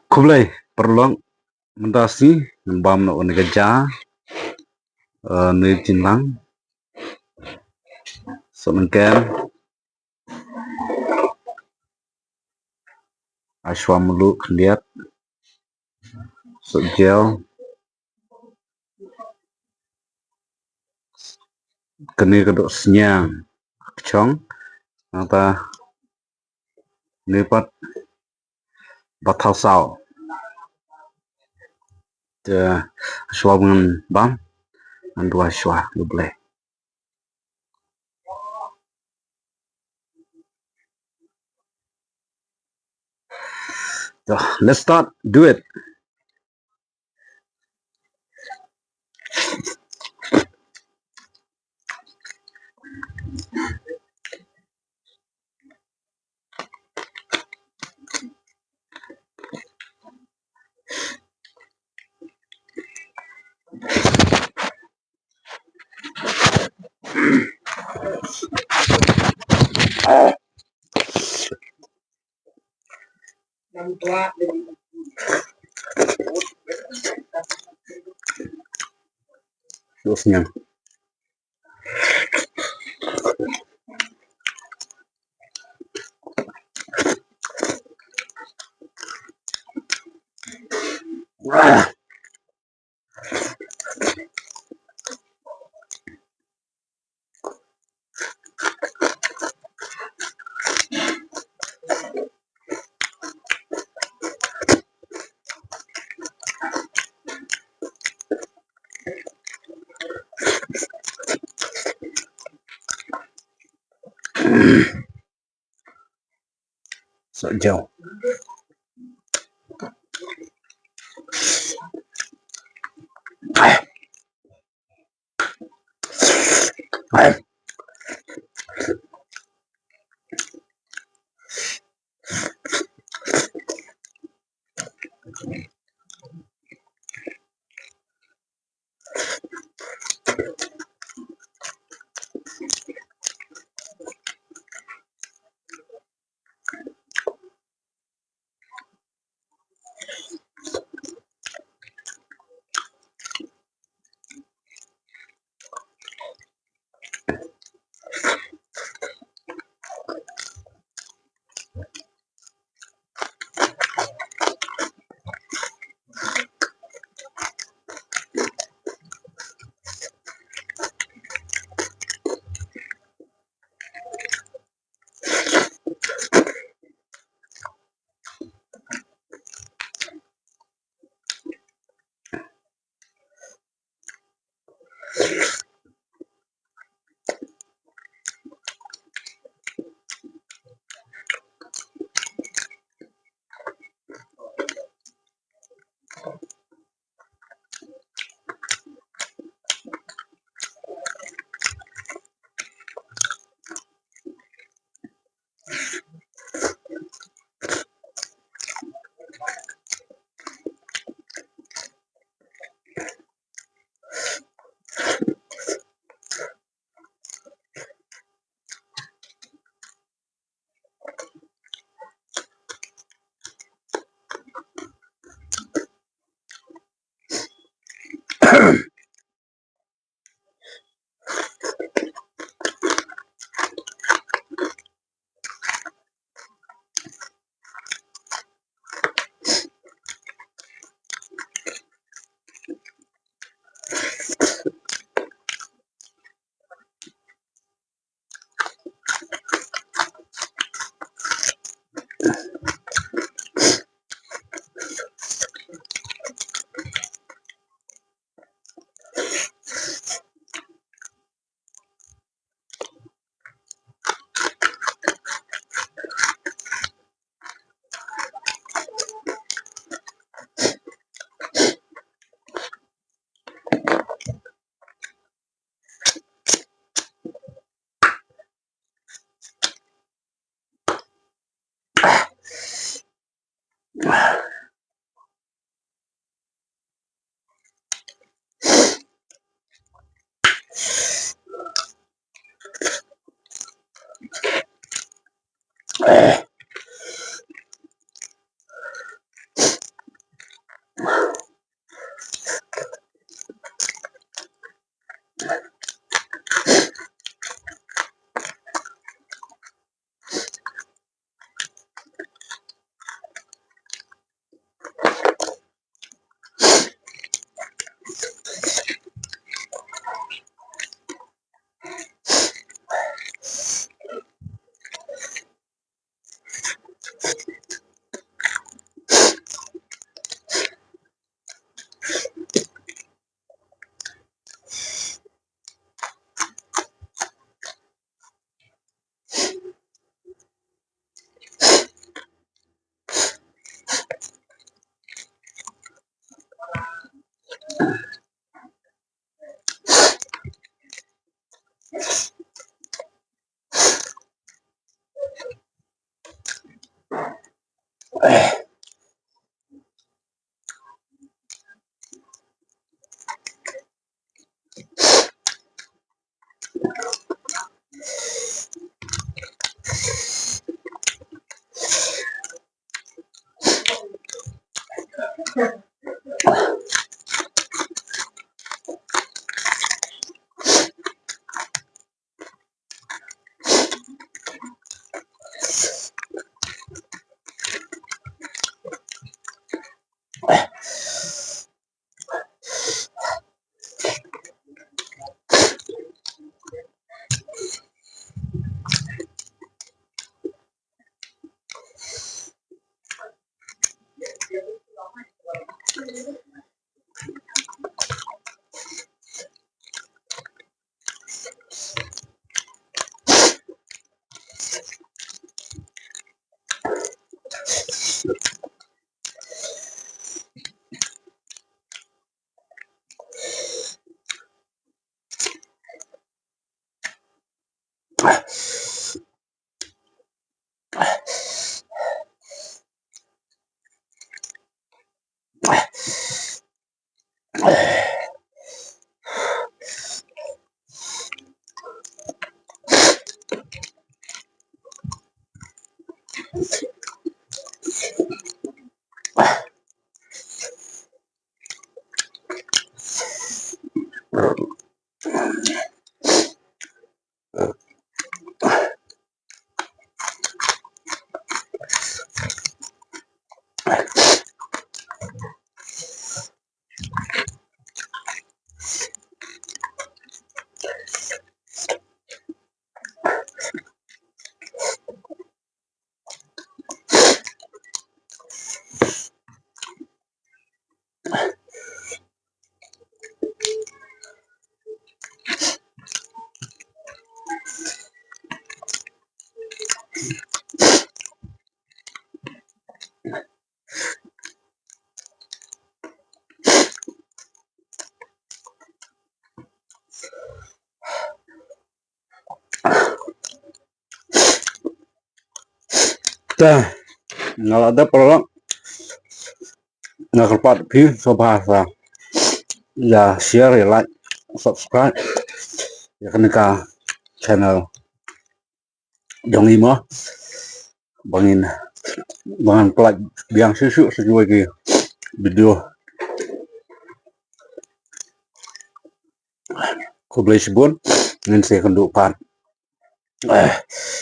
Kublai perluang mendasi bam no onegaja ne jinlang so mengken ashwa mulu lihat so gel kene kedok senyang chong nata nepat bathau sao te ashwa ngan bam andua ashwa luble. So let's start do it. Senyang. So jauh. Dah, kalau ada perlu nggak kepat view bahasa ya share ya like subscribe ya kenika channel Dong Imo bangin bangan pelat biang susu sesuai ke video ko boleh sebut ngin saya kendupan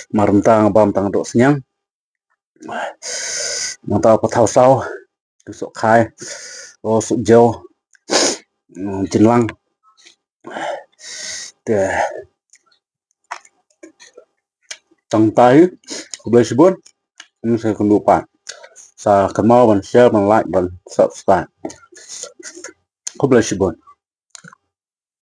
marentang bam tang dok senyang mantau patau sau tusuk khai o suk jo jinlang te tang tai ko boleh sebut ngin saya kendupan sa kenal dan share dan like dan subscribe ko boleh sebut